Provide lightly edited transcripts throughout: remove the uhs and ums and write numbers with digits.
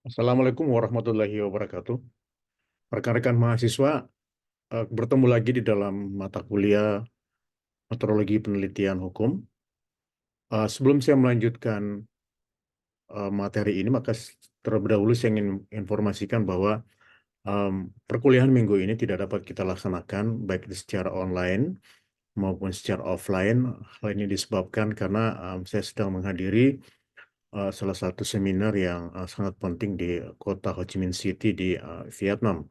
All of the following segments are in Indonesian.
Assalamualaikum warahmatullahi wabarakatuh. Rekan-rekan mahasiswa, bertemu lagi di dalam mata kuliah Metodologi Penelitian Hukum. Sebelum saya melanjutkan materi ini, maka terlebih dahulu saya ingin informasikan bahwa perkuliahan minggu ini tidak dapat kita laksanakan baik secara online maupun secara offline. Hal ini disebabkan karena saya sedang menghadiri salah satu seminar yang sangat penting di kota Ho Chi Minh City di Vietnam.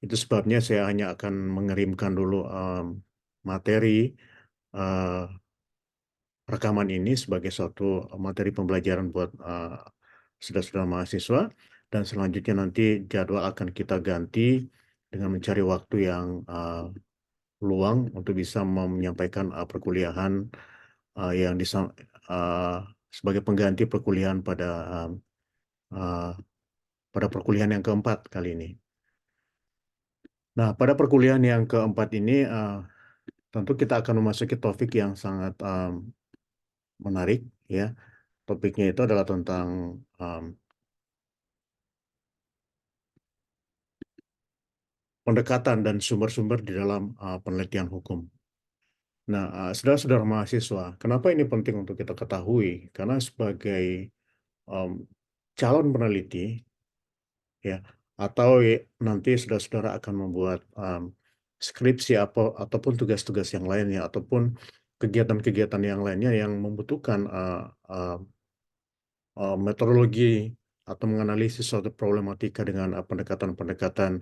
Itu sebabnya saya hanya akan mengirimkan dulu materi uh, rekaman ini sebagai suatu materi pembelajaran buat saudara-saudara mahasiswa, dan selanjutnya nanti jadwal akan kita ganti dengan mencari waktu yang luang untuk bisa menyampaikan perkuliahan yang uh, sebagai pengganti perkuliahan uh, pada perkuliahan yang keempat kali ini. Nah, pada perkuliahan yang keempat ini tentu kita akan memasuki topik yang sangat menarik, ya. Topiknya itu adalah tentang um, pendekatan dan sumber-sumber di dalam penelitian hukum. Nah, saudara-saudara mahasiswa, kenapa ini penting untuk kita ketahui? Karena sebagai um, calon peneliti, ya, atau nanti saudara-saudara akan membuat skripsi ataupun tugas-tugas yang lainnya, ataupun kegiatan-kegiatan yang lainnya yang membutuhkan metodologi atau menganalisis suatu problematika dengan pendekatan-pendekatan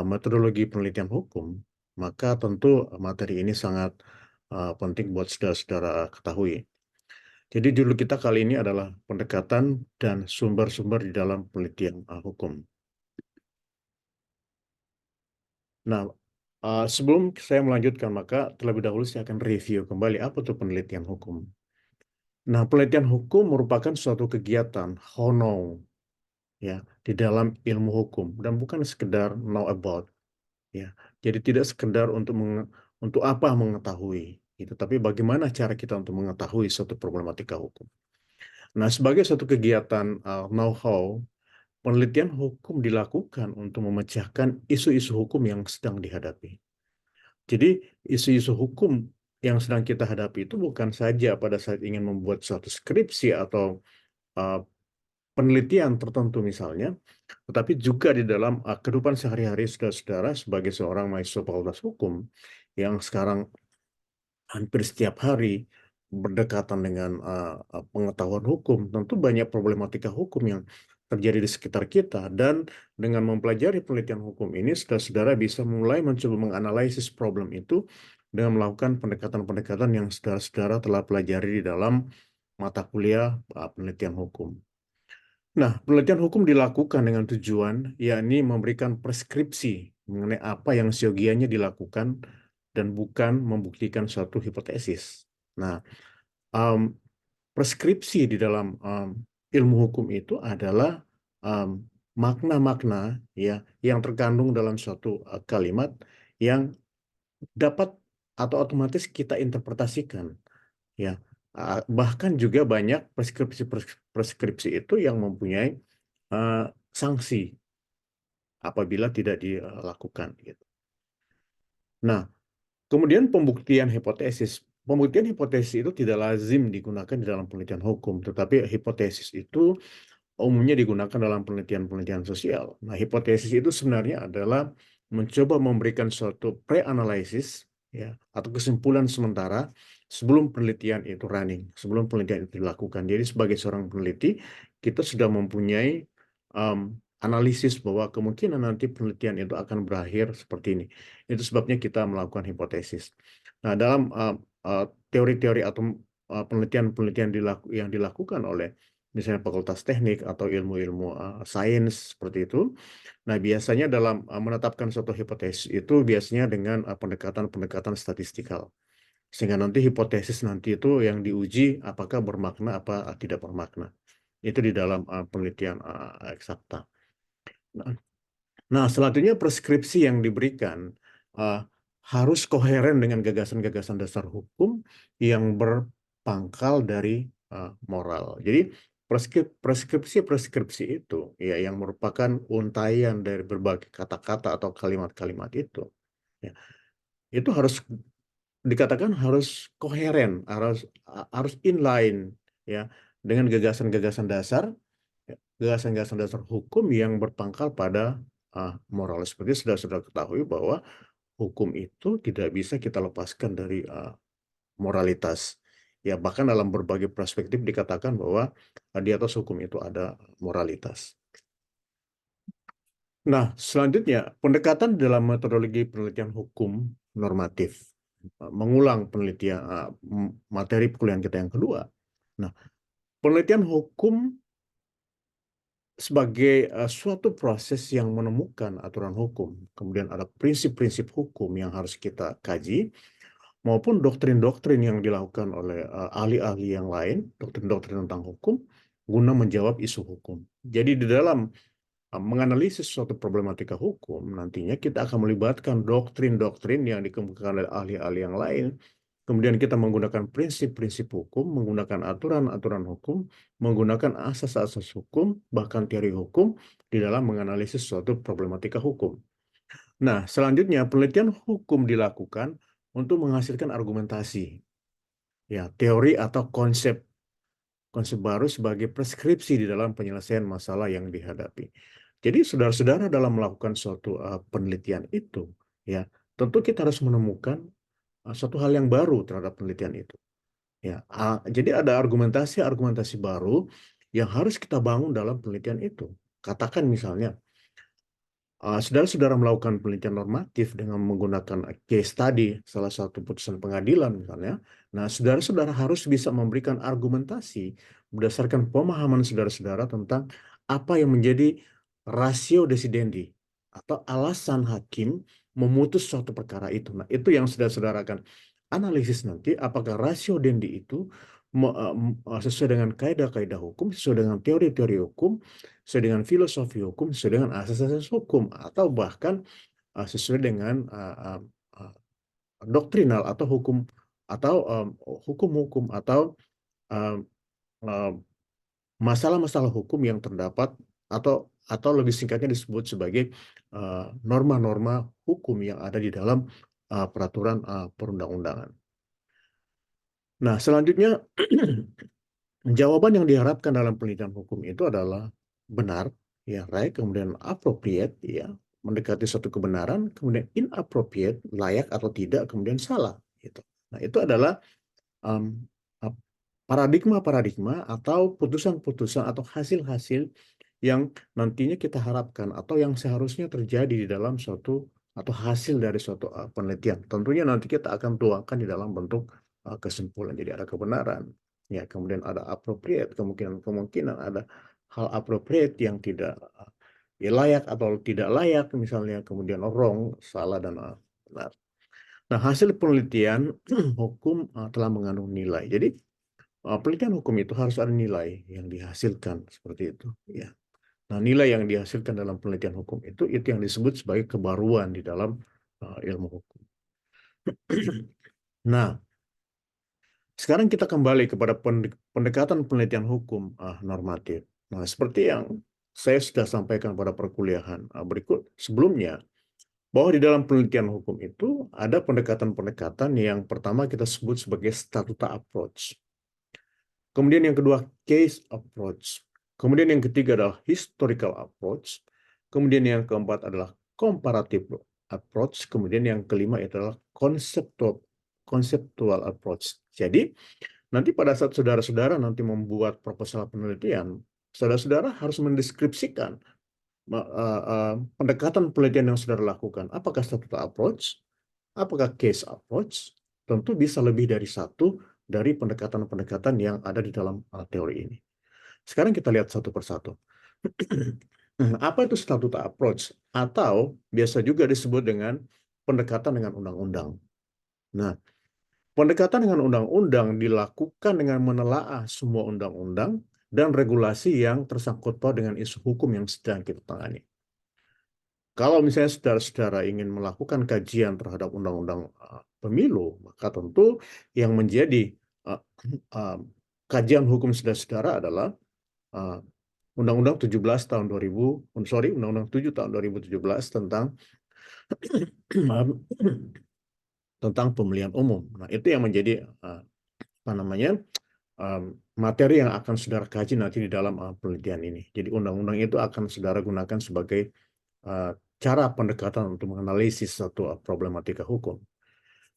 metodologi penelitian hukum, maka tentu materi ini sangat penting buat saudara-saudara ketahui. Jadi judul kita kali ini adalah pendekatan dan sumber-sumber di dalam penelitian hukum. Nah, sebelum saya melanjutkan, maka terlebih dahulu saya akan review kembali apa itu penelitian hukum. Nah, penelitian hukum merupakan suatu kegiatan hono, ya, di dalam ilmu hukum, dan bukan sekedar know about, ya. Jadi tidak sekedar untuk apa mengetahui itu, tapi bagaimana cara kita untuk mengetahui suatu problematika hukum. Nah, sebagai suatu kegiatan know-how, penelitian hukum dilakukan untuk memecahkan isu-isu hukum yang sedang dihadapi. Jadi isu-isu hukum yang sedang kita hadapi itu bukan saja pada saat ingin membuat suatu skripsi atau uh, penelitian tertentu misalnya, tetapi juga di dalam kehidupan sehari-hari saudara-saudara sebagai seorang mahasiswa Fakultas Hukum yang sekarang hampir setiap hari berdekatan dengan pengetahuan hukum. Tentu banyak problematika hukum yang terjadi di sekitar kita, dan dengan mempelajari penelitian hukum ini, saudara-saudara bisa mulai mencoba menganalisis problem itu dengan melakukan pendekatan-pendekatan yang saudara-saudara telah pelajari di dalam mata kuliah penelitian hukum. Nah, penelitian hukum dilakukan dengan tujuan, yakni memberikan preskripsi mengenai apa yang seyogianya dilakukan dan bukan membuktikan suatu hipotesis. Nah, um, preskripsi di dalam ilmu hukum itu adalah um, makna-makna, ya, yang terkandung dalam suatu kalimat yang dapat atau otomatis kita interpretasikan, ya. Bahkan juga banyak preskripsi itu yang mempunyai uh, sanksi apabila tidak dilakukan, gitu. Nah, kemudian pembuktian hipotesis. Pembuktian hipotesis itu tidak lazim digunakan di dalam penelitian hukum, tetapi hipotesis itu umumnya digunakan dalam penelitian-penelitian sosial. Nah, hipotesis itu sebenarnya adalah mencoba memberikan suatu pre-analisis, ya, atau kesimpulan sementara sebelum penelitian itu running, sebelum penelitian itu dilakukan. Jadi sebagai seorang peneliti, kita sudah mempunyai um, analisis bahwa kemungkinan nanti penelitian itu akan berakhir seperti ini. Itu sebabnya kita melakukan hipotesis. Nah, dalam teori-teori atau penelitian-penelitian yang dilakukan oleh misalnya fakultas teknik atau ilmu-ilmu sains seperti itu. Nah, biasanya dalam menetapkan suatu hipotesis itu biasanya dengan pendekatan-pendekatan statistikal. Sehingga nanti hipotesis nanti itu yang diuji apakah bermakna apa tidak bermakna. Itu di dalam penelitian eksakta. Nah, selanjutnya preskripsi yang diberikan uh, harus koheren dengan gagasan-gagasan dasar hukum yang berpangkal dari moral. Jadi preskripsi itu ya yang merupakan untaian dari berbagai kata-kata atau kalimat-kalimat itu ya, itu harus dikatakan harus koheren, harus inline ya dengan gagasan-gagasan dasar, ya, gagasan-gagasan dasar hukum yang berpangkal pada moral. Seperti sudah ketahui bahwa hukum itu tidak bisa kita lepaskan dari moralitas. Ya, bahkan dalam berbagai perspektif dikatakan bahwa di atas hukum itu ada moralitas. Nah, selanjutnya pendekatan dalam metodologi penelitian hukum normatif. Mengulang penelitian materi perkuliahan kita yang kedua. Nah, penelitian hukum sebagai suatu proses yang menemukan aturan hukum, kemudian ada prinsip-prinsip hukum yang harus kita kaji, maupun doktrin-doktrin yang dilakukan oleh ahli-ahli yang lain, doktrin-doktrin tentang hukum, guna menjawab isu hukum. Jadi di dalam menganalisis suatu problematika hukum, nantinya kita akan melibatkan doktrin-doktrin yang dikemukakan oleh ahli-ahli yang lain, kemudian kita menggunakan prinsip-prinsip hukum, menggunakan aturan-aturan hukum, menggunakan asas-asas hukum, bahkan teori hukum di dalam menganalisis suatu problematika hukum. Nah, selanjutnya penelitian hukum dilakukan untuk menghasilkan argumentasi, ya, teori atau konsep konsep baru sebagai preskripsi di dalam penyelesaian masalah yang dihadapi. Jadi, saudara-saudara dalam melakukan suatu penelitian itu, ya, tentu kita harus menemukan suatu hal yang baru terhadap penelitian itu. Ya, jadi ada argumentasi-argumentasi baru yang harus kita bangun dalam penelitian itu. Katakan misalnya, saudara-saudara melakukan penelitian normatif dengan menggunakan case study, salah satu putusan pengadilan misalnya. Nah, saudara-saudara harus bisa memberikan argumentasi berdasarkan pemahaman saudara-saudara tentang apa yang menjadi ratio decidendi atau alasan hakim memutus suatu perkara itu. Nah, itu yang saudara-saudara akan analisis nanti, apakah rasio dendi itu sesuai dengan kaidah-kaidah hukum, sesuai dengan teori-teori hukum, sesuai dengan filosofi hukum, sesuai dengan asas-asas hukum, atau bahkan sesuai dengan doktrinal atau hukum atau hukum-hukum atau masalah-masalah hukum yang terdapat atau lebih singkatnya disebut sebagai norma-norma hukum yang ada di dalam peraturan perundang-undangan. Nah, selanjutnya jawaban yang diharapkan dalam penelitian hukum itu adalah benar, ya, right, kemudian appropriate, ya, mendekati suatu kebenaran, kemudian inappropriate, layak atau tidak, kemudian salah, gitu. Nah, itu adalah um, paradigma-paradigma atau putusan-putusan atau hasil-hasil yang nantinya kita harapkan atau yang seharusnya terjadi di dalam suatu atau hasil dari suatu penelitian. Tentunya nanti kita akan tuangkan di dalam bentuk kesimpulan. Jadi ada kebenaran, ya, kemudian ada appropriate, kemungkinan ada hal appropriate yang tidak ya, layak atau tidak layak misalnya, kemudian wrong, salah, dan benar. Nah, hasil penelitian hukum telah mengandung nilai. Jadi penelitian hukum itu harus ada nilai yang dihasilkan seperti itu, ya. Nah, nilai yang dihasilkan dalam penelitian hukum itu yang disebut sebagai kebaruan di dalam ilmu hukum. Nah, sekarang kita kembali kepada pendekatan penelitian hukum normatif. Nah, seperti yang saya sudah sampaikan pada perkuliahan berikut sebelumnya, bahwa di dalam penelitian hukum itu ada pendekatan-pendekatan yang pertama kita sebut sebagai statuta approach. Kemudian yang kedua, case approach. Kemudian yang ketiga adalah historical approach. Kemudian yang keempat adalah comparative approach. Kemudian yang kelima itu adalah conceptual approach. Jadi, nanti pada saat saudara-saudara nanti membuat proposal penelitian, saudara-saudara harus mendeskripsikan pendekatan penelitian yang saudara lakukan. Apakah statuta approach? Apakah case approach? Tentu bisa lebih dari satu dari pendekatan-pendekatan yang ada di dalam teori ini. Sekarang kita lihat satu persatu. Apa itu statuta approach? Atau biasa juga disebut dengan pendekatan dengan undang-undang. Nah, pendekatan dengan undang-undang dilakukan dengan menelaah semua undang-undang dan regulasi yang tersangkut paut dengan isu hukum yang sedang kita tangani. Kalau misalnya saudara-saudara ingin melakukan kajian terhadap undang-undang pemilu, maka tentu yang menjadi kajian hukum saudara-saudara adalah uh, Undang-Undang 17 tahun 2000, Undang-Undang 7 tahun 2017 tentang tentang pemilihan umum. Nah, itu yang menjadi apa namanya materi yang akan saudara kaji nanti di dalam penelitian ini. Jadi undang-undang itu akan saudara gunakan sebagai cara pendekatan untuk menganalisis satu problematika hukum.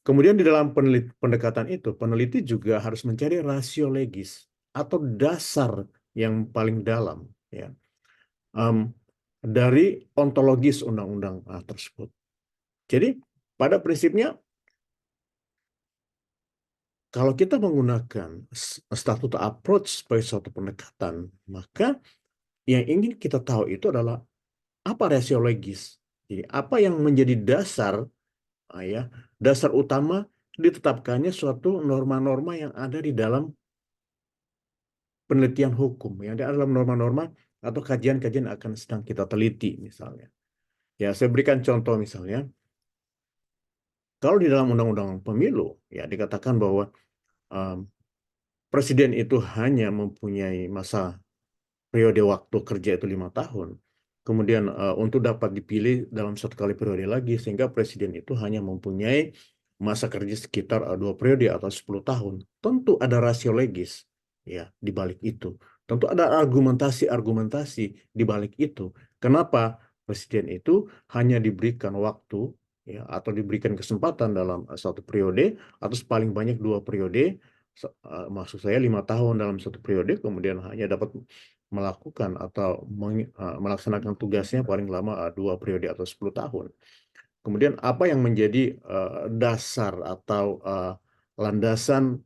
Kemudian di dalam pendekatan itu, peneliti juga harus mencari rasio legis atau dasar yang paling dalam, ya, dari ontologis undang-undang tersebut. Jadi pada prinsipnya, kalau kita menggunakan statuta approach sebagai suatu pendekatan, maka yang ingin kita tahu itu adalah apa rasio legis. Jadi apa yang menjadi dasar, ya, dasar utama ditetapkannya suatu norma-norma yang ada di dalam penelitian hukum, yang ada dalam norma-norma atau kajian-kajian akan sedang kita teliti misalnya. Ya, saya berikan contoh misalnya, kalau di dalam undang-undang pemilu, ya dikatakan bahwa um, presiden itu hanya mempunyai masa periode waktu kerja itu 5 tahun. Kemudian untuk dapat dipilih dalam satu kali periode lagi, sehingga presiden itu hanya mempunyai masa kerja sekitar 2 periode atau 10 tahun. Tentu ada rasio legis, ya, di balik itu. Tentu ada argumentasi-argumentasi di balik itu. Kenapa presiden itu hanya diberikan waktu, ya, atau diberikan kesempatan dalam satu periode atau paling banyak 2 periode, maksud saya 5 tahun dalam satu periode, kemudian hanya dapat melakukan atau melaksanakan tugasnya paling lama 2 periode atau 10 tahun. Kemudian apa yang menjadi dasar atau landasan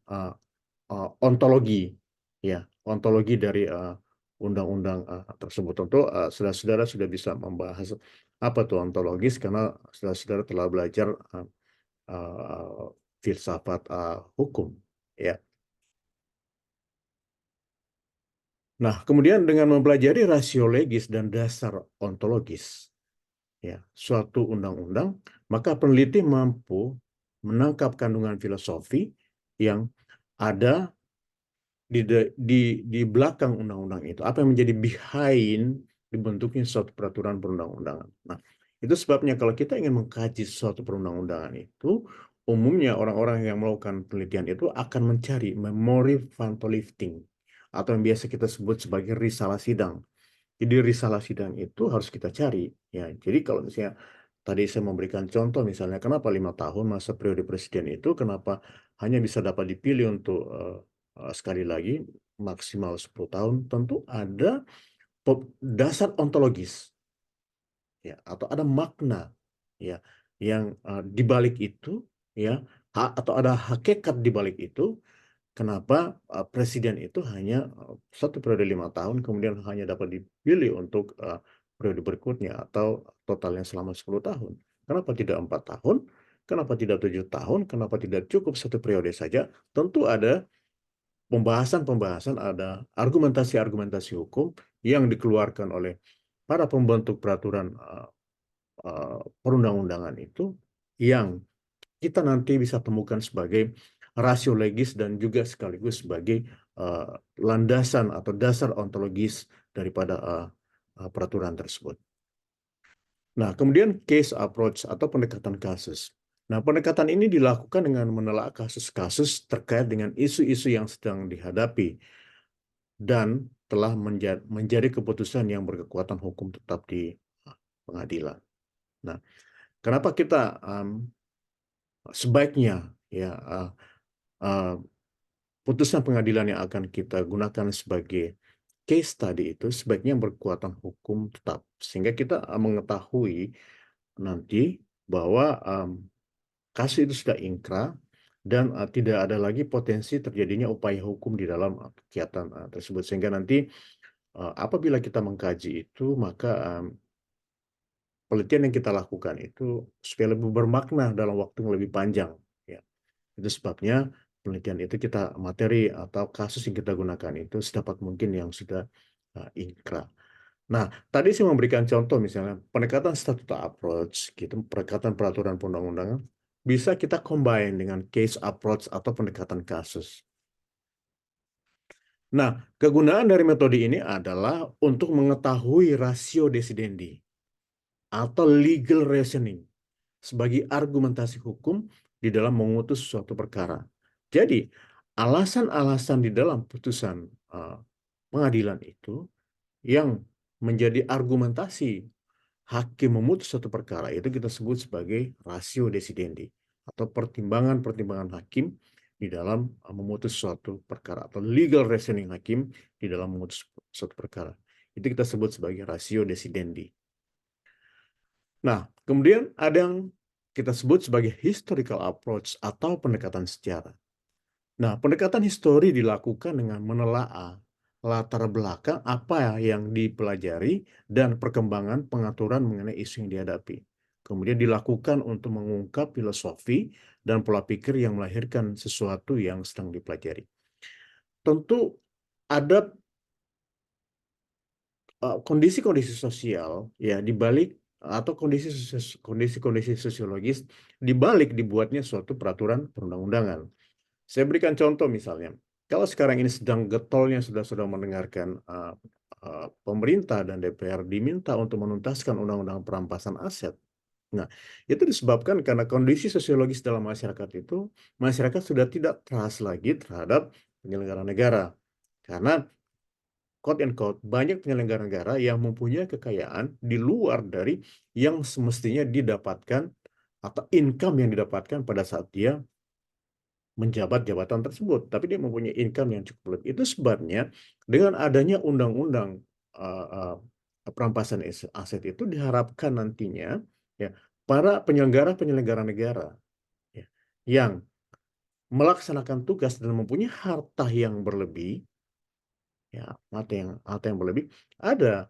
ontologi, ya, ontologi dari undang-undang tersebut. Tentu saudara-saudara sudah bisa membahas apa tuh ontologis karena saudara-saudara telah belajar uh, filsafat hukum, ya. Nah, kemudian dengan mempelajari rasio legis dan dasar ontologis, ya, suatu undang-undang, maka peneliti mampu menangkap kandungan filosofi yang ada di belakang undang-undang itu. Apa yang menjadi behind dibentuknya suatu peraturan perundang-undangan. Nah, itu sebabnya kalau kita ingin mengkaji suatu perundang-undangan itu, umumnya orang-orang yang melakukan penelitian itu akan mencari memori phantom-lifting atau yang biasa kita sebut sebagai risalah sidang. Jadi risalah sidang itu harus kita cari, ya. Jadi kalau misalnya tadi saya memberikan contoh misalnya kenapa 5 tahun masa periode presiden itu, kenapa hanya bisa dapat dipilih untuk sekali lagi maksimal 10 tahun, tentu ada dasar ontologis, ya, atau ada makna, ya, yang di balik itu, ya, atau ada hakikat di balik itu. Kenapa presiden itu hanya satu periode 5 tahun, kemudian hanya dapat dipilih untuk periode berikutnya atau totalnya selama 10 tahun? Kenapa tidak 4 tahun? Kenapa tidak 7 tahun? Kenapa tidak cukup satu periode saja? Tentu ada pembahasan-pembahasan, ada argumentasi-argumentasi hukum yang dikeluarkan oleh para pembentuk peraturan perundang-undangan itu, yang kita nanti bisa temukan sebagai rasio legis dan juga sekaligus sebagai landasan atau dasar ontologis daripada peraturan tersebut. Nah, kemudian case approach atau pendekatan kasus. Nah, pendekatan ini dilakukan dengan menelaah kasus-kasus terkait dengan isu-isu yang sedang dihadapi dan telah menjadi keputusan yang berkekuatan hukum tetap di pengadilan. Nah, kenapa kita sebaiknya, ya, putusan pengadilan yang akan kita gunakan sebagai case study itu sebaiknya berkekuatan hukum tetap, sehingga kita mengetahui nanti bahwa kasus itu sudah ingkrah dan tidak ada lagi potensi terjadinya upaya hukum di dalam kegiatan tersebut, sehingga nanti apabila kita mengkaji itu, maka penelitian yang kita lakukan itu supaya lebih bermakna dalam waktu yang lebih panjang, ya. Itu sebabnya penelitian itu kita materi atau kasus yang kita gunakan itu sedapat mungkin yang sudah inkrah. Nah, tadi saya memberikan contoh misalnya pendekatan statuta approach, gitu, pendekatan peraturan perundang-undangan bisa kita combine dengan case approach atau pendekatan kasus. Nah, kegunaan dari metode ini adalah untuk mengetahui rasio desidendi atau legal reasoning sebagai argumentasi hukum di dalam memutus suatu perkara. Jadi, alasan-alasan di dalam putusan pengadilan itu yang menjadi argumentasi hakim memutus suatu perkara itu kita sebut sebagai rasio desidendi atau pertimbangan-pertimbangan hakim di dalam memutus suatu perkara atau legal reasoning hakim di dalam memutus suatu perkara. Itu kita sebut sebagai rasio desidendi. Nah, kemudian ada yang kita sebut sebagai historical approach atau pendekatan sejarah. Nah, pendekatan histori dilakukan dengan menelaah latar belakang apa yang dipelajari dan perkembangan pengaturan mengenai isu yang dihadapi. Kemudian dilakukan untuk mengungkap filosofi dan pola pikir yang melahirkan sesuatu yang sedang dipelajari. Tentu ada kondisi-kondisi sosial ya di balik atau kondisi-kondisi sosiologis di balik dibuatnya suatu peraturan perundang-undangan. Saya berikan contoh misalnya, kalau sekarang ini sedang getolnya sudah mendengarkan pemerintah dan DPR diminta untuk menuntaskan undang-undang perampasan aset. Nah, itu disebabkan karena kondisi sosiologis dalam masyarakat itu, masyarakat sudah tidak trust lagi terhadap penyelenggara negara. Karena quote and quote, banyak penyelenggara negara yang mempunyai kekayaan di luar dari yang semestinya didapatkan atau income yang didapatkan pada saat dia menjabat jabatan tersebut, tapi dia mempunyai income yang cukup lebih. Itu sebabnya dengan adanya undang-undang perampasan aset itu diharapkan nantinya ya para penyelenggara negara ya, yang melaksanakan tugas dan mempunyai harta yang berlebih ya harta yang berlebih ada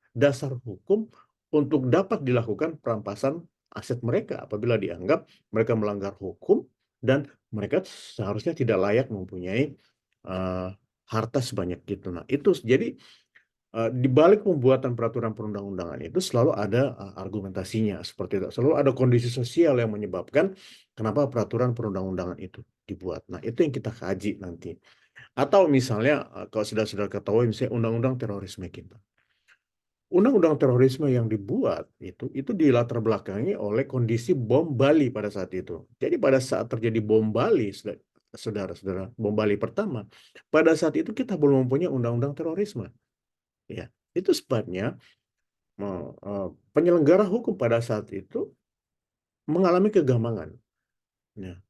dasar hukum untuk dapat dilakukan perampasan aset mereka apabila dianggap mereka melanggar hukum dan mereka seharusnya tidak layak mempunyai harta sebanyak itu. Nah, itu jadi di balik pembuatan peraturan perundang-undangan itu selalu ada argumentasinya seperti itu. Selalu ada kondisi sosial yang menyebabkan kenapa peraturan perundang-undangan itu dibuat. Nah, itu yang kita kaji nanti. Atau misalnya kalau sudah ketahui misalnya undang-undang terorisme kita. Undang-undang terorisme yang dibuat itu dilatar belakangi oleh kondisi bom Bali pada saat itu. Jadi pada saat terjadi bom Bali, saudara-saudara, bom Bali pertama, pada saat itu kita belum mempunyai undang-undang terorisme. Ya, itu sebabnya penyelenggara hukum pada saat itu mengalami kegamangan. Ya.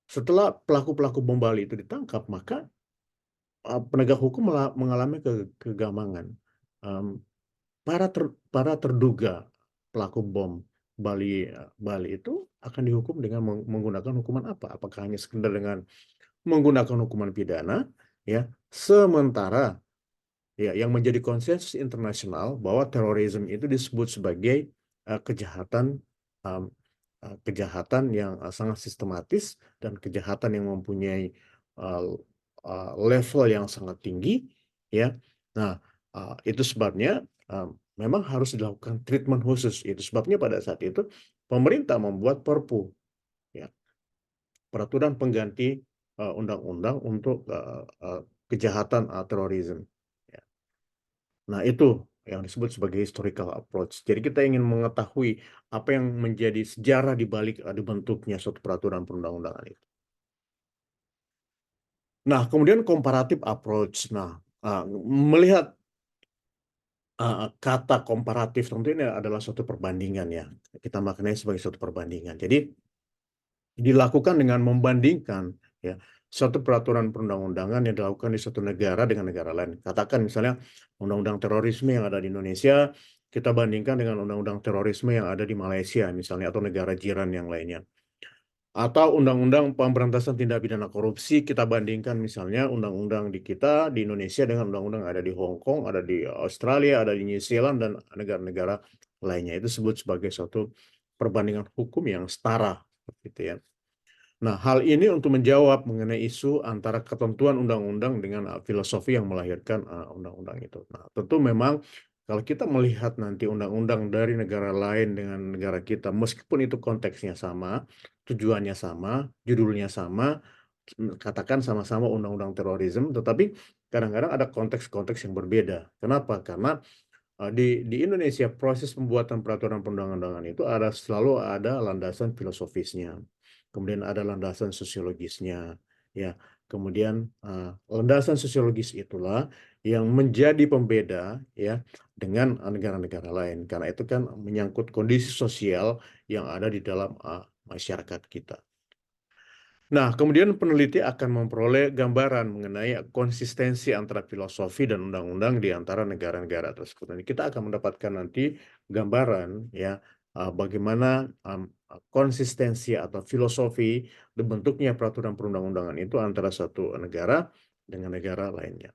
Setelah pelaku-pelaku bom Bali itu ditangkap, maka penegak hukum mengalami kegamangan. Para terduga pelaku bom Bali itu akan dihukum dengan menggunakan hukuman apa? Apakah hanya sekedar dengan menggunakan hukuman pidana? Ya, sementara ya yang menjadi konsensus internasional bahwa terorisme itu disebut sebagai kejahatan um, kejahatan yang sangat sistematis dan kejahatan yang mempunyai uh, level yang sangat tinggi ya. Nah, itu sebabnya memang harus dilakukan treatment khusus. Itu sebabnya pada saat itu pemerintah membuat Perpu ya, peraturan pengganti undang-undang untuk kejahatan terorisme. Ya. Nah, itu yang disebut sebagai historical approach. Jadi kita ingin mengetahui apa yang menjadi sejarah di balik dibentuknya suatu peraturan perundang-undangan itu. Nah, kemudian comparative approach. Nah, melihat kata komparatif tentu ini adalah suatu perbandingan ya. Kita maknai sebagai suatu perbandingan. Jadi dilakukan dengan membandingkan ya suatu peraturan perundang-undangan yang dilakukan di suatu negara dengan negara lain. Katakan misalnya undang-undang terorisme yang ada di Indonesia kita bandingkan dengan undang-undang terorisme yang ada di Malaysia misalnya atau negara jiran yang lainnya. Atau undang-undang pemberantasan tindak pidana korupsi kita bandingkan misalnya undang-undang di kita di Indonesia dengan undang-undang ada di Hong Kong, ada di Australia, ada di New Zealand dan negara-negara lainnya. Itu disebut sebagai suatu perbandingan hukum yang setara gitu ya. Nah, hal ini untuk menjawab mengenai isu antara ketentuan undang-undang dengan filosofi yang melahirkan undang-undang itu. Nah, tentu memang kalau kita melihat nanti undang-undang dari negara lain dengan negara kita, meskipun itu konteksnya sama, tujuannya sama, judulnya sama, katakan sama-sama undang-undang terorisme, tetapi kadang-kadang ada konteks-konteks yang berbeda. Kenapa? Karena di Indonesia proses pembuatan peraturan perundang-undangan itu selalu ada landasan filosofisnya, kemudian ada landasan sosiologisnya, ya. Kemudian landasan sosiologis itulah yang menjadi pembeda, ya, dengan negara-negara lain, karena itu kan menyangkut kondisi sosial yang ada di dalam masyarakat kita. Nah, kemudian peneliti akan memperoleh gambaran mengenai konsistensi antara filosofi dan undang-undang di antara negara-negara tersebut. Dan kita akan mendapatkan nanti gambaran, ya, bagaimana konsistensi atau filosofi bentuknya peraturan perundang-undangan itu antara satu negara dengan negara lainnya.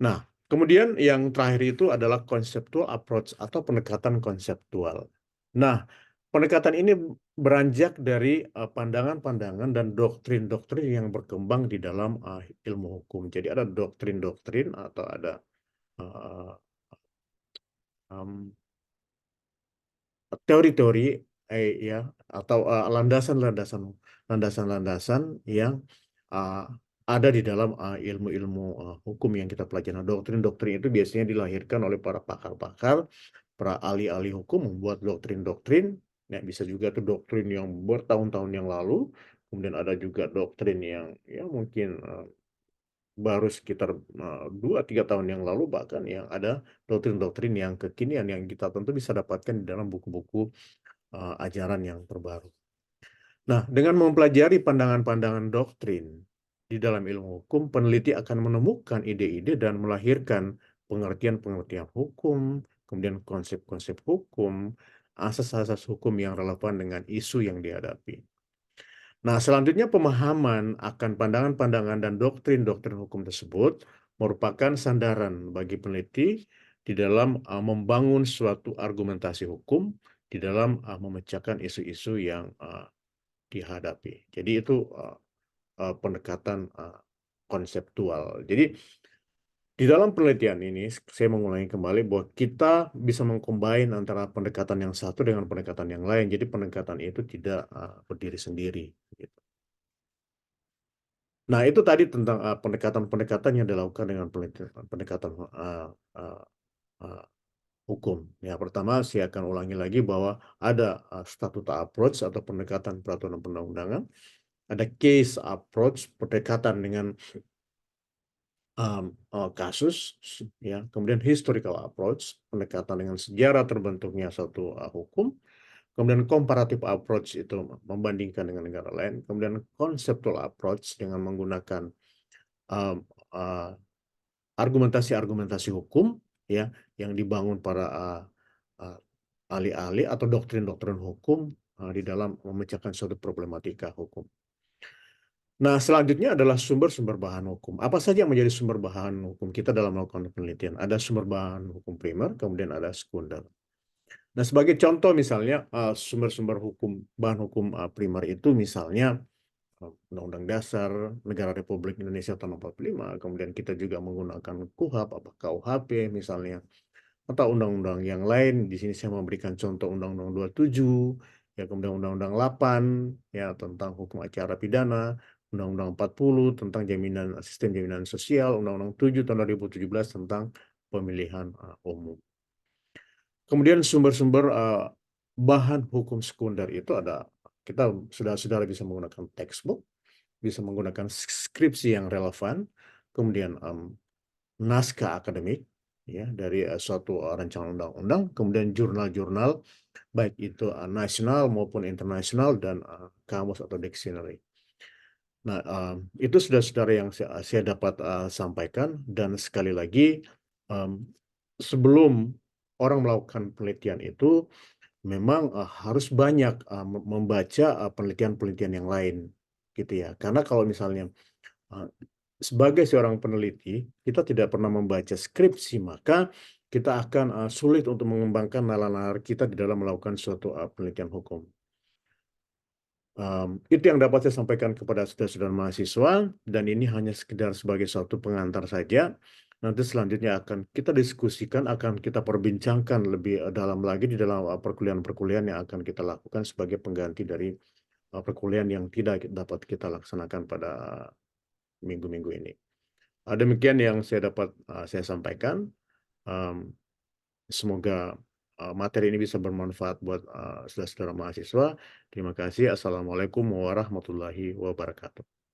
Nah, kemudian yang terakhir itu adalah conceptual approach atau pendekatan konseptual. Nah, pendekatan ini beranjak dari pandangan-pandangan dan doktrin-doktrin yang berkembang di dalam ilmu hukum. Jadi ada doktrin-doktrin atau ada uh, um, teori-teori, ya, atau landasan-landasan yang uh, ada di dalam ilmu-ilmu hukum yang kita pelajari. Nah, doktrin-doktrin itu biasanya dilahirkan oleh para pakar-pakar, para ahli-ahli hukum membuat doktrin-doktrin. Ya, bisa juga itu doktrin yang bertahun-tahun yang lalu, kemudian ada juga doktrin yang ya mungkin baru sekitar 2-3 tahun yang lalu, bahkan yang ada doktrin-doktrin yang kekinian yang kita tentu bisa dapatkan di dalam buku-buku ajaran yang terbaru. Nah, dengan mempelajari pandangan-pandangan doktrin di dalam ilmu hukum, peneliti akan menemukan ide-ide dan melahirkan pengertian-pengertian hukum, kemudian konsep-konsep hukum, asas-asas hukum yang relevan dengan isu yang dihadapi. Nah, selanjutnya pemahaman akan pandangan-pandangan dan doktrin-doktrin hukum tersebut merupakan sandaran bagi peneliti di dalam membangun suatu argumentasi hukum di dalam memecahkan isu-isu yang dihadapi. Jadi itu pendekatan konseptual. Jadi di dalam penelitian ini saya mengulangi kembali bahwa kita bisa mengcombine antara pendekatan yang satu dengan pendekatan yang lain. Jadi pendekatan itu tidak berdiri sendiri, gitu. Nah, itu tadi tentang pendekatan-pendekatan yang dilakukan dengan pendekatan hukum. Ya, pertama saya akan ulangi lagi bahwa ada statuta approach atau pendekatan peraturan perundang-undangan, ada case approach, pendekatan dengan kasus, ya, kemudian historical approach, pendekatan dengan sejarah terbentuknya suatu hukum, kemudian comparative approach itu membandingkan dengan negara lain, kemudian conceptual approach dengan menggunakan um, uh, argumentasi-argumentasi hukum, ya, yang dibangun para uh, ahli-ahli atau doktrin-doktrin hukum di dalam memecahkan suatu problematika hukum. Nah, selanjutnya adalah sumber-sumber bahan hukum. Apa saja yang menjadi sumber bahan hukum kita dalam melakukan penelitian? Ada sumber bahan hukum primer, kemudian ada sekunder. Nah, sebagai contoh misalnya sumber-sumber hukum, bahan hukum primer itu misalnya Undang-Undang Dasar Negara Republik Indonesia tahun 45, kemudian kita juga menggunakan KUHP, apa KUHP misalnya, atau undang-undang yang lain. Di sini saya memberikan contoh Undang-Undang 27, ya, kemudian Undang-Undang 8, ya, tentang hukum acara pidana, Undang-Undang 40 tentang sistem jaminan sosial, Undang-Undang 7 tahun 2017 tentang pemilihan umum. Kemudian sumber-sumber bahan hukum sekunder itu ada, kita sudah bisa menggunakan textbook, bisa menggunakan skripsi yang relevan, kemudian naskah akademik, ya, dari suatu rancangan undang-undang, kemudian jurnal-jurnal baik itu nasional maupun internasional, dan kamus atau dictionary. Nah, itu saudara-saudara yang saya dapat sampaikan, dan sekali lagi sebelum orang melakukan penelitian itu memang harus banyak membaca penelitian-penelitian yang lain, gitu ya. Karena kalau misalnya sebagai seorang peneliti, kita tidak pernah membaca skripsi, maka kita akan sulit untuk mengembangkan nalar-nalar kita di dalam melakukan suatu penelitian hukum. Itu yang dapat saya sampaikan kepada saudara-saudara mahasiswa, dan ini hanya sekedar sebagai suatu pengantar saja. Nanti selanjutnya akan kita diskusikan, akan kita perbincangkan lebih dalam lagi di dalam perkuliahan-perkuliahan yang akan kita lakukan sebagai pengganti dari perkuliahan yang tidak dapat kita laksanakan pada minggu-minggu ini. Demikian yang saya sampaikan. Um, Semoga materi ini bisa bermanfaat buat saudara-saudara mahasiswa. Terima kasih. Assalamualaikum warahmatullahi wabarakatuh.